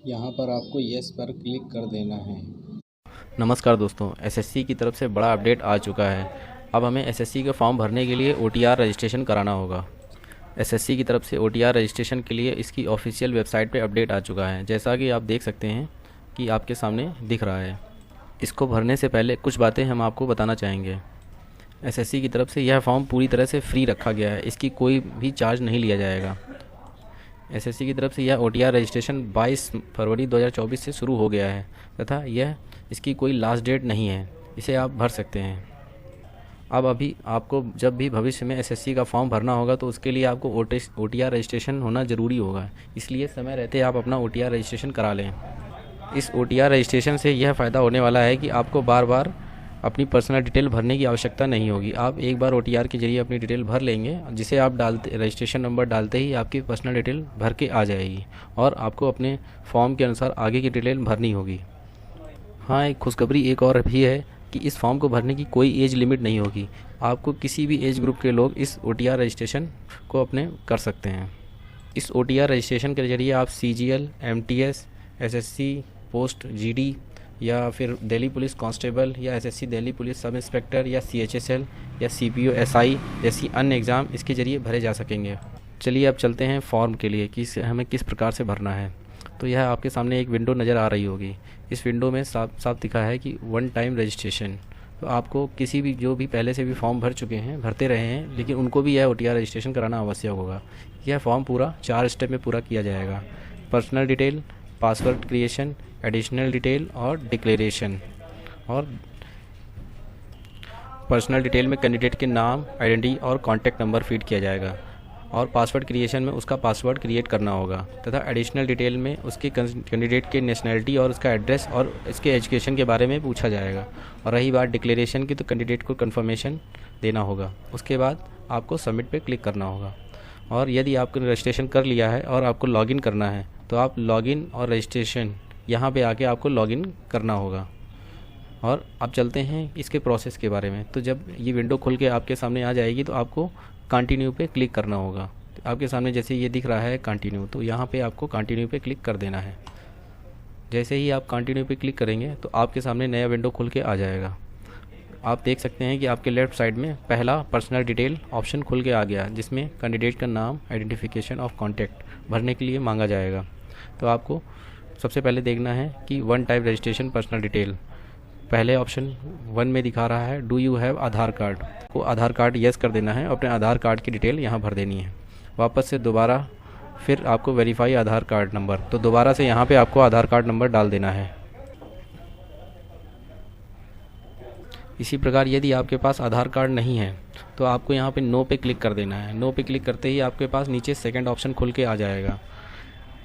यहाँ पर आपको यस पर क्लिक कर देना है। नमस्कार दोस्तों, एसएससी की तरफ से बड़ा अपडेट आ चुका है। अब हमें एसएससी का फॉर्म भरने के लिए ओटीआर रजिस्ट्रेशन कराना होगा। एसएससी की तरफ से ओटीआर रजिस्ट्रेशन के लिए इसकी ऑफिशियल वेबसाइट पे अपडेट आ चुका है, जैसा कि आप देख सकते हैं कि आपके सामने दिख रहा है। इसको भरने से पहले कुछ बातें हम आपको बताना चाहेंगे। एसएससी की तरफ से यह फॉर्म पूरी तरह से फ्री रखा गया है, इसकी कोई भी चार्ज नहीं लिया जाएगा। एसएससी की तरफ से यह ओटीआर रजिस्ट्रेशन 22 फरवरी 2024 से शुरू हो गया है तथा यह इसकी कोई लास्ट डेट नहीं है, इसे आप भर सकते हैं। अब अभी आपको जब भी भविष्य में एसएससी का फॉर्म भरना होगा तो उसके लिए आपको ओटीआर रजिस्ट्रेशन होना ज़रूरी होगा, इसलिए समय रहते आप अपना ओटीआर रजिस्ट्रेशन करा लें। इस ओटीआर रजिस्ट्रेशन से यह फ़ायदा होने वाला है कि आपको बार बार अपनी पर्सनल डिटेल भरने की आवश्यकता नहीं होगी। आप एक बार ओटीआर के जरिए अपनी डिटेल भर लेंगे, जिसे आप डालते रजिस्ट्रेशन नंबर डालते ही आपकी पर्सनल डिटेल भर के आ जाएगी और आपको अपने फॉर्म के अनुसार आगे की डिटेल भरनी होगी। हाँ, एक खुशखबरी एक और भी है कि इस फॉर्म को भरने की कोई एज लिमिट नहीं होगी। आपको किसी भी एज ग्रुप के लोग इस ओटीआर रजिस्ट्रेशन को अपने कर सकते हैं। इस ओटीआर रजिस्ट्रेशन के जरिए आप CGL, MTS, SSC post GD या फिर दिल्ली पुलिस कांस्टेबल या SSC Delhi police sub inspector या सीएचएसएल या सीपीओ एसआई जैसी अन्य एग्ज़ाम इसके ज़रिए भरे जा सकेंगे। चलिए अब चलते हैं फॉर्म के लिए कि इसे हमें किस प्रकार से भरना है। तो यह आपके सामने एक विंडो नज़र आ रही होगी। इस विंडो में साफ साफ दिखा है कि वन टाइम रजिस्ट्रेशन। तो आपको किसी भी जो भी पहले से भी फॉर्म भर चुके हैं, भरते रहे हैं, लेकिन उनको भी यह ओटीआर रजिस्ट्रेशन कराना आवश्यक होगा। यह फॉर्म पूरा 4 स्टेप में पूरा किया जाएगा। Personal detail, password creation, additional detail और डिक्लेरेशन। और पर्सनल डिटेल में कैंडिडेट के नाम, आइडेंटिटी और कॉन्टैक्ट नंबर फीड किया जाएगा और पासवर्ड क्रिएशन में उसका पासवर्ड क्रिएट करना होगा तथा एडिशनल डिटेल में उसके कैंडिडेट के नेशनैलिटी और उसका एड्रेस और इसके एजुकेशन के बारे में पूछा जाएगा। और रही बात डिक्लेरेशन की, तो कैंडिडेट को कंफर्मेशन देना होगा। उसके बाद आपको सबमिट पे क्लिक करना होगा। और यदि आपने रजिस्ट्रेशन कर लिया है और आपको लॉगिन करना है तो आप लॉगिन और रजिस्ट्रेशन यहाँ पे आके आपको लॉगिन करना होगा। और अब चलते हैं इसके प्रोसेस के बारे में। तो जब ये विंडो खुल के आपके सामने आ जाएगी तो आपको कंटिन्यू पे क्लिक करना होगा। तो आपके सामने जैसे ये दिख रहा है कंटिन्यू, तो यहाँ पे आपको कंटिन्यू पे क्लिक कर देना है। जैसे ही आप कंटिन्यू पे क्लिक करेंगे तो आपके सामने नया विंडो खुल के आ जाएगा। आप देख सकते हैं कि आपके लेफ़्ट साइड में पहला पर्सनल डिटेल ऑप्शन खुल के आ गया, जिसमें कैंडिडेट का नाम, आइडेंटिफिकेशन ऑफ कॉन्टैक्ट भरने के लिए मांगा जाएगा। तो आपको सबसे पहले देखना है कि one time registration personal detail. पहले ऑप्शन 1 में दिखा रहा है do you have Aadhaar card, को आधार कार्ड येस कर देना है। अपने आधार कार्ड की डिटेल यहाँ भर देनी है। वापस से दोबारा फिर आपको वेरीफाई आधार कार्ड नंबर, तो दोबारा से यहाँ पे आपको आधार कार्ड नंबर डाल देना है। इसी प्रकार यदि आपके पास आधार कार्ड नहीं है तो आपको यहाँ पे नो पे क्लिक कर देना है। नो पे क्लिक करते ही आपके पास नीचे सेकंड ऑप्शन खुल के आ जाएगा।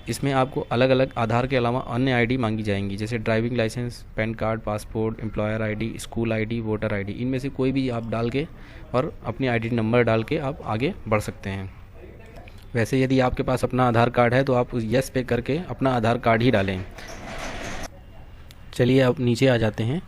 इसमें आपको अलग अलग आधार के अलावा अन्य आईडी मांगी जाएंगी, जैसे driving licence, PAN card, passport, employer ID, school ID, voter ID. इनमें से कोई भी आप डाल के और अपनी आईडी नंबर डाल के आप आगे बढ़ सकते हैं। वैसे यदि आपके पास अपना आधार कार्ड है तो आप उस यस पे करके अपना आधार कार्ड ही डालें। चलिए अब नीचे आ जाते हैं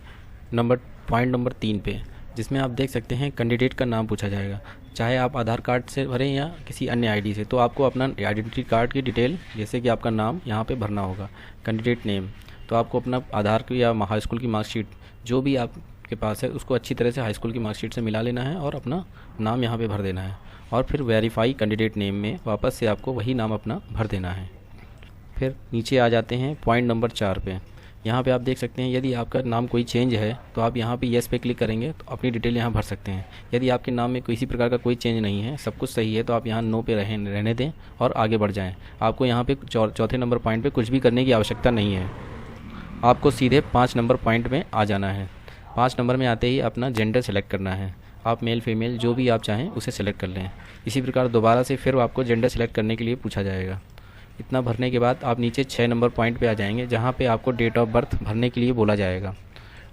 पॉइंट नंबर 3 पे, जिसमें आप देख सकते हैं कैंडिडेट का नाम पूछा जाएगा। चाहे आप आधार कार्ड से भरें या किसी अन्य आईडी से, तो आपको अपना आइडेंटिटी कार्ड की डिटेल, जैसे कि आपका नाम यहाँ पे भरना होगा। कैंडिडेट नेम, तो आपको अपना आधार की या हाई स्कूल की मार्कशीट जो भी आपके पास है उसको अच्छी तरह से हाई स्कूल की मार्कशीट से मिला लेना है और अपना नाम यहाँ पे भर देना है। और फिर वेरीफाई कैंडिडेट नेम में वापस से आपको वही नाम अपना भर देना है। फिर नीचे आ जाते हैं पॉइंट नंबर 4 पे। यहाँ पे आप देख सकते हैं यदि आपका नाम कोई चेंज है तो आप यहाँ पे येस पे क्लिक करेंगे तो अपनी डिटेल यहाँ भर सकते हैं। यदि आपके नाम में किसी प्रकार का कोई चेंज नहीं है, सब कुछ सही है, तो आप यहाँ नो पे रहने दें और आगे बढ़ जाएं। आपको यहाँ पे चौथे नंबर पॉइंट पे कुछ भी करने की आवश्यकता नहीं है। आपको सीधे 5 नंबर पॉइंट में आ जाना है। 5 नंबर में आते ही अपना जेंडर सेलेक्ट करना है। आप मेल फीमेल जो भी आप चाहें उसे सेलेक्ट कर लें। इसी प्रकार दोबारा से फिर आपको जेंडर सेलेक्ट करने के लिए पूछा जाएगा। इतना भरने के बाद आप नीचे 6 नंबर पॉइंट पे आ जाएंगे, जहाँ पे आपको डेट ऑफ बर्थ भरने के लिए बोला जाएगा।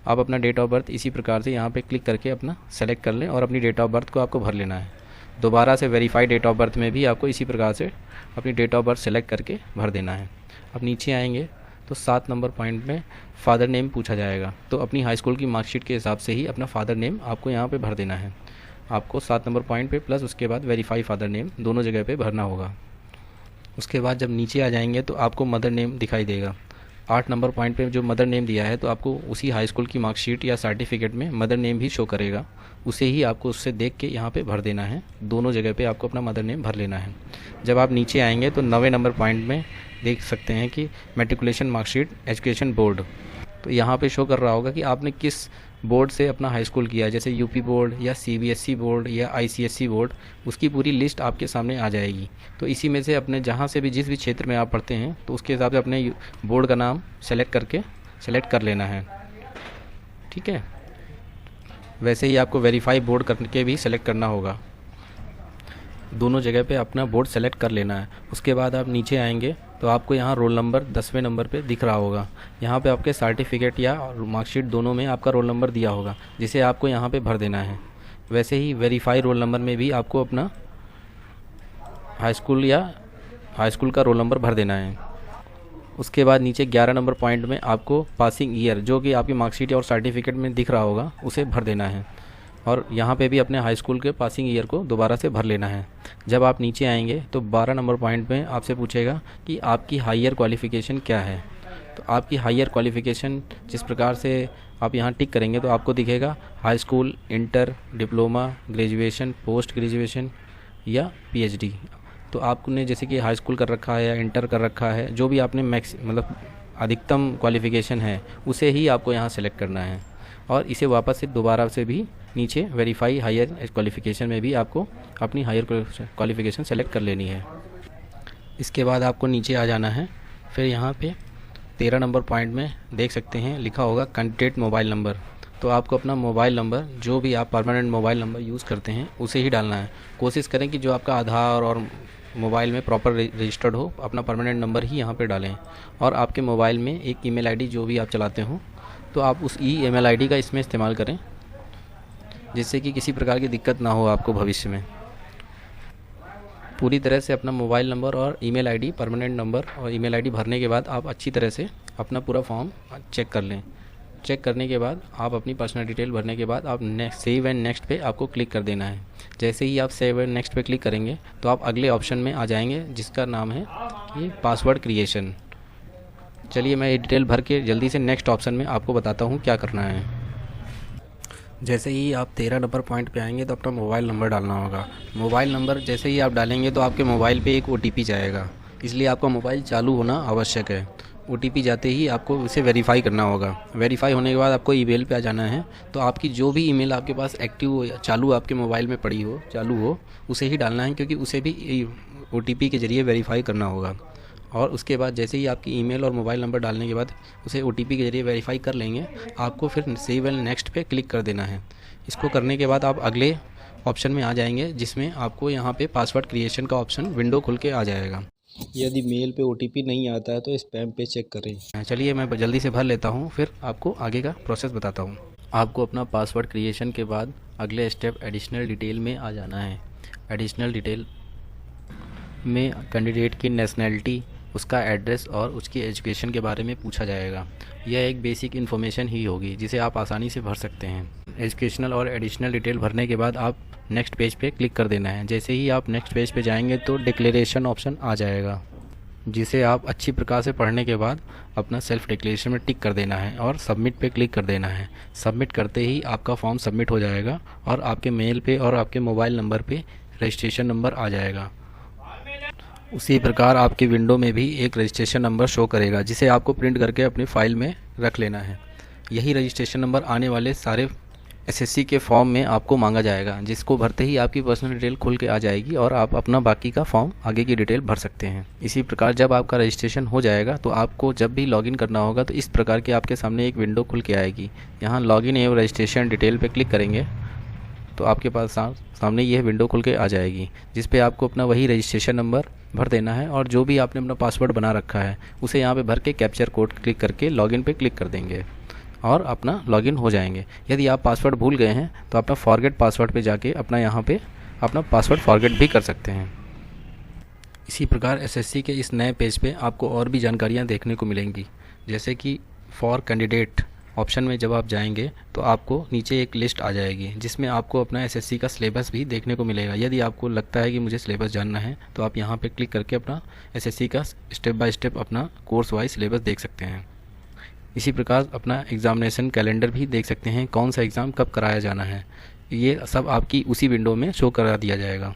आप अपना डेट ऑफ बर्थ इसी प्रकार से यहाँ पे क्लिक करके अपना सेलेक्ट कर लें और अपनी डेट ऑफ बर्थ को आपको भर लेना है। दोबारा से वेरीफाई डेट ऑफ बर्थ में भी आपको इसी प्रकार से अपनी डेट ऑफ बर्थ सेलेक्ट करके भर देना है। अब नीचे आएंगे तो 7 नंबर पॉइंट में फ़ादर नेम पूछा जाएगा। तो अपनी हाई स्कूल की मार्कशीट के हिसाब से ही अपना फ़ादर नेम आपको यहाँ पर भर देना है। आपको 7 नंबर पॉइंट पे प्लस उसके बाद वेरीफाई फादर नेम दोनों जगह पे भरना होगा। उसके बाद जब नीचे आ जाएंगे तो आपको मदर नेम दिखाई देगा। 8 नंबर पॉइंट पे जो मदर नेम दिया है तो आपको उसी हाई स्कूल की मार्कशीट या सर्टिफिकेट में मदर नेम भी शो करेगा, उसे ही आपको उससे देख के यहाँ पे भर देना है। दोनों जगह पे आपको अपना मदर नेम भर लेना है। जब आप नीचे आएंगे तो 9वें नंबर पॉइंट में देख सकते हैं कि मैट्रिकुलेशन मार्कशीट एजुकेशन बोर्ड, तो यहाँ पे शो कर रहा होगा कि आपने किस बोर्ड से अपना हाई स्कूल किया है, जैसे यूपी बोर्ड या सीबीएसई बोर्ड या आईसीएसई बोर्ड, उसकी पूरी लिस्ट आपके सामने आ जाएगी। तो इसी में से अपने जहाँ से भी जिस भी क्षेत्र में आप पढ़ते हैं तो उसके हिसाब से अपने बोर्ड का नाम सेलेक्ट कर लेना है, ठीक है। वैसे ही आपको वेरीफाई बोर्ड करके भी सेलेक्ट करना होगा। दोनों जगह पे अपना बोर्ड सेलेक्ट कर लेना है। उसके बाद आप नीचे आएंगे तो आपको यहाँ रोल नंबर 10वें नंबर पे दिख रहा होगा। यहाँ पे आपके सर्टिफिकेट या मार्कशीट दोनों में आपका रोल नंबर दिया होगा, जिसे आपको यहाँ पे भर देना है। वैसे ही वेरीफाई रोल नंबर में भी आपको अपना हाई स्कूल का रोल नंबर भर देना है। उसके बाद नीचे 11 नंबर पॉइंट में आपको पासिंग ईयर, जो कि आपकी मार्कशीट और सर्टिफिकेट में दिख रहा होगा, उसे भर देना है। और यहाँ पे भी अपने हाई स्कूल के पासिंग ईयर को दोबारा से भर लेना है। जब आप नीचे आएंगे तो 12 नंबर पॉइंट में आपसे पूछेगा कि आपकी हायर क्वालिफ़िकेशन क्या है। तो आपकी हायर क्वालिफ़िकेशन जिस प्रकार से आप यहाँ टिक करेंगे तो आपको दिखेगा high school, inter, diploma, graduation, post graduation या पीएचडी। तो आपने जैसे कि हाई स्कूल कर रखा है या इंटर कर रखा है, जो भी आपने मतलब अधिकतम क्वालिफ़िकेशन है उसे ही आपको यहाँ सेलेक्ट करना है। और इसे वापस से दोबारा से भी नीचे वेरीफाई हायर क्वालिफ़िकेशन में भी आपको अपनी हायर क्वालिफ़िकेशन सेलेक्ट कर लेनी है। इसके बाद आपको नीचे आ जाना है। फिर यहाँ पे 13 नंबर पॉइंट में देख सकते हैं लिखा होगा कैंडिडेट मोबाइल नंबर। तो आपको अपना मोबाइल नंबर, जो भी आप परमानेंट मोबाइल नंबर यूज़ करते हैं, उसे ही डालना है। कोशिश करें कि जो आपका आधार और मोबाइल में प्रॉपर रजिस्टर्ड हो, अपना परमानेंट नंबर ही यहाँ पे डालें। और आपके मोबाइल में एक ईमेल आईडी जो भी आप चलाते हो तो आप उस ईमेल आईडी का इसमें इस्तेमाल करें, जिससे कि किसी प्रकार की दिक्कत ना हो आपको भविष्य में। पूरी तरह से अपना मोबाइल नंबर और ईमेल आईडी, परमानेंट नंबर और ईमेल आईडी भरने के बाद आप अच्छी तरह से अपना पूरा फॉर्म चेक कर लें। चेक करने के बाद आप अपनी पर्सनल डिटेल भरने के बाद आप सेव एंड नेक्स्ट पे आपको क्लिक कर देना है। जैसे ही आप सेव एंड नेक्स्ट पे क्लिक करेंगे तो आप अगले ऑप्शन में आ जाएंगे, जिसका नाम है ये पासवर्ड क्रिएशन। चलिए मैं ये डिटेल भर के जल्दी से नेक्स्ट ऑप्शन में आपको बताता हूँ क्या करना है। जैसे ही आप 13 नंबर पॉइंट पे आएंगे तो अपना मोबाइल नंबर डालना होगा। मोबाइल नंबर जैसे ही आप डालेंगे तो आपके मोबाइल पे एक OTP जाएगा, इसलिए आपका मोबाइल चालू होना आवश्यक है। OTP जाते ही आपको उसे वेरीफाई करना होगा। वेरीफाई होने के बाद आपको ईमेल पे आ जाना है। तो आपकी जो भी ईमेल आपके पास एक्टिव हो या चालू आपके मोबाइल में पड़ी हो, चालू हो, उसे ही डालना है, क्योंकि उसे भी OTP के ज़रिए वेरीफाई करना होगा। और उसके बाद जैसे ही आपकी ईमेल और मोबाइल नंबर डालने के बाद उसे OTP के ज़रिए वेरीफाई कर लेंगे, आपको फिर सेव एंड नेक्स्ट पे क्लिक कर देना है। इसको करने के बाद आप अगले ऑप्शन में आ जाएंगे, जिसमें आपको यहाँ पे पासवर्ड क्रिएशन का ऑप्शन विंडो खुल के आ जाएगा। यदि मेल पे OTP नहीं आता है तो स्पैम पे चेक करें। चलिए मैं जल्दी से भर लेता हूँ, फिर आपको आगे का प्रोसेस बताता हूँ। आपको अपना पासवर्ड क्रिएशन के बाद अगले स्टेप एडिशनल डिटेल में आ जाना है। एडिशनल डिटेल में कैंडिडेट की नेशनैलिटी, उसका एड्रेस और उसकी एजुकेशन के बारे में पूछा जाएगा। यह एक बेसिक इन्फॉर्मेशन ही होगी जिसे आप आसानी से भर सकते हैं। एजुकेशनल और एडिशनल डिटेल भरने के बाद आप नेक्स्ट पेज पे क्लिक कर देना है। जैसे ही आप नेक्स्ट पेज पे जाएंगे तो डिक्लेरेशन ऑप्शन आ जाएगा, जिसे आप अच्छी प्रकार से पढ़ने के बाद अपना सेल्फ डिक्लेरेशन में टिक कर देना है और सबमिट पे क्लिक कर देना है। सबमिट करते ही आपका फॉर्म सबमिट हो जाएगा और आपके मेल पे और आपके मोबाइल नंबर पे रजिस्ट्रेशन नंबर आ जाएगा। उसी प्रकार आपकी विंडो में भी एक रजिस्ट्रेशन नंबर शो करेगा, जिसे आपको प्रिंट करके अपनी फ़ाइल में रख लेना है। यही रजिस्ट्रेशन नंबर आने वाले सारे SSC के फॉर्म में आपको मांगा जाएगा, जिसको भरते ही आपकी पर्सनल डिटेल खुल के आ जाएगी और आप अपना बाकी का फॉर्म आगे की डिटेल भर सकते हैं। इसी प्रकार जब आपका रजिस्ट्रेशन हो जाएगा तो आपको जब भी लॉगिन करना होगा तो इस प्रकार की आपके सामने एक विंडो खुल के आएगी। यहाँ लॉगिन एवं रजिस्ट्रेशन डिटेल पे क्लिक करेंगे तो आपके पास सामने यह विंडो खुल के आ जाएगी, जिस पे आपको अपना वही रजिस्ट्रेशन नंबर भर देना है और जो भी आपने अपना पासवर्ड बना रखा है उसे यहाँ पे भर के कैप्चर कोड क्लिक करके लॉगिन पे क्लिक कर देंगे और अपना लॉगिन हो जाएंगे। यदि आप पासवर्ड भूल गए हैं तो अपना फॉरगेट पासवर्ड पे जाके अपना यहाँ पे अपना पासवर्ड फॉरगेट भी कर सकते हैं। इसी प्रकार SSC के इस नए पेज पे आपको और भी जानकारियाँ देखने को मिलेंगी, जैसे कि फॉर कैंडिडेट ऑप्शन में जब आप जाएंगे तो आपको नीचे एक लिस्ट आ जाएगी, जिसमें आपको अपना SSC का सिलेबस भी देखने को मिलेगा। यदि आपको लगता है कि मुझे सिलेबस जानना है तो आप यहाँ पे क्लिक करके अपना SSC का स्टेप बाय स्टेप अपना कोर्स वाइज सिलेबस देख सकते हैं। इसी प्रकार अपना एग्ज़ामिनेशन कैलेंडर भी देख सकते हैं, कौन सा एग्ज़ाम कब कराया जाना है, ये सब आपकी उसी विंडो में शो करा दिया जाएगा।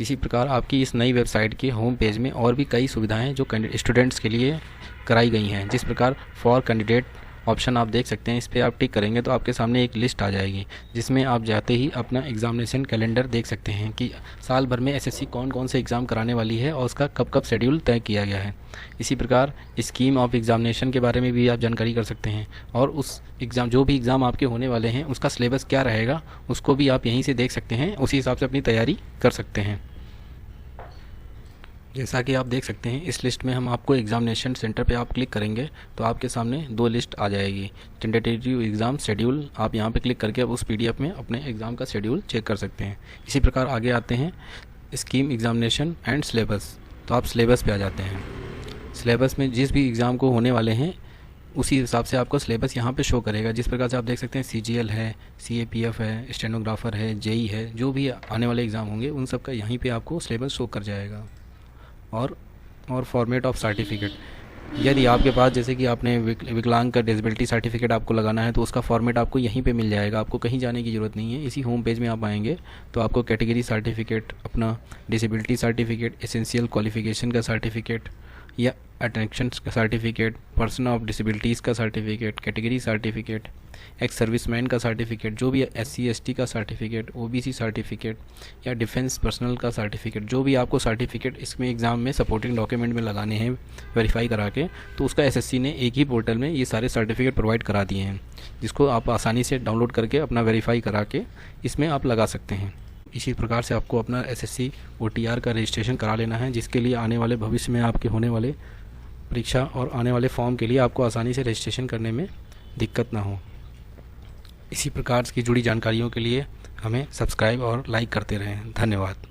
इसी प्रकार आपकी इस नई वेबसाइट के होम पेज में और भी कई सुविधाएं जो स्टूडेंट्स के लिए कराई गई हैं, जिस प्रकार फॉर कैंडिडेट ऑप्शन आप देख सकते हैं, इस पर आप टिक करेंगे तो आपके सामने एक लिस्ट आ जाएगी, जिसमें आप जाते ही अपना एग्ज़ामिनेशन कैलेंडर देख सकते हैं कि साल भर में एसएससी कौन कौन से एग्ज़ाम कराने वाली है और उसका कब कब शेड्यूल तय किया गया है। इसी प्रकार स्कीम ऑफ एग्ज़ामिनेशन के बारे में भी आप जानकारी कर सकते हैं, और उस एग्ज़ाम जो भी एग्ज़ाम आपके होने वाले हैं उसका सिलेबस क्या रहेगा उसको भी आप यहीं से देख सकते हैं, उसी हिसाब से अपनी तैयारी कर सकते हैं। जैसा कि आप देख सकते हैं इस लिस्ट में हम आपको एग्ज़ामिनेशन सेंटर पे आप क्लिक करेंगे तो आपके सामने दो लिस्ट आ जाएगी, टेंटेटिव एग्ज़ाम शेड्यूल। आप यहां पे क्लिक करके उस पीडीएफ में अपने एग्ज़ाम का शेड्यूल चेक कर सकते हैं। इसी प्रकार आगे आते हैं स्कीम एग्ज़ामिनेशन एंड सिलेबस, तो आप सिलेबस पे आ जाते हैं। सिलेबस में जिस भी एग्ज़ाम को होने वाले हैं उसी हिसाब से आपको सिलेबस यहाँ पे शो करेगा। जिस प्रकार से आप देख सकते हैं CGL है, CAPF है, स्टेनोग्राफर है, JEE है, जो भी आने वाले एग्ज़ाम होंगे उन सब का यहीं पे आपको सिलेबस शो कर जाएगा। और फॉर्मेट ऑफ सर्टिफिकेट, यदि आपके पास जैसे कि आपने विकलांग का डिसेबिलिटी सर्टिफिकेट आपको लगाना है तो उसका फॉर्मेट आपको यहीं पे मिल जाएगा, आपको कहीं जाने की ज़रूरत नहीं है। इसी होम पेज में आप आएंगे तो आपको कैटेगरी सर्टिफिकेट, अपना डिसेबिलिटी सर्टिफिकेट, एसेंशियल क्वालिफिकेशन का सर्टिफिकेट या अटेंशन का सर्टिफिकेट, पर्सन ऑफ डिसेबिलिटीज़ का certificate, category certificate, ex serviceman का सर्टिफिकेट, जो भी SC ST का सर्टिफिकेट, OBC सर्टिफिकेट या डिफेंस पर्सनल का सर्टिफिकेट, जो भी आपको सर्टिफिकेट इसमें एग्ज़ाम में सपोर्टिंग डॉक्यूमेंट में लगाने हैं वेरीफाई करा के, तो उसका SSC ने एक ही पोर्टल में ये सारे सर्टिफिकेट प्रोवाइड करा दिए हैं, जिसको आप आसानी से डाउनलोड करके अपना वेरीफाई करा के इसमें आप लगा सकते हैं। इसी प्रकार से आपको अपना SSC OTR का रजिस्ट्रेशन करा लेना है, जिसके लिए आने वाले भविष्य में आपके होने वाले परीक्षा और आने वाले फॉर्म के लिए आपको आसानी से रजिस्ट्रेशन करने में दिक्कत ना हो। इसी प्रकार की जुड़ी जानकारियों के लिए हमें सब्सक्राइब और लाइक करते रहें। धन्यवाद।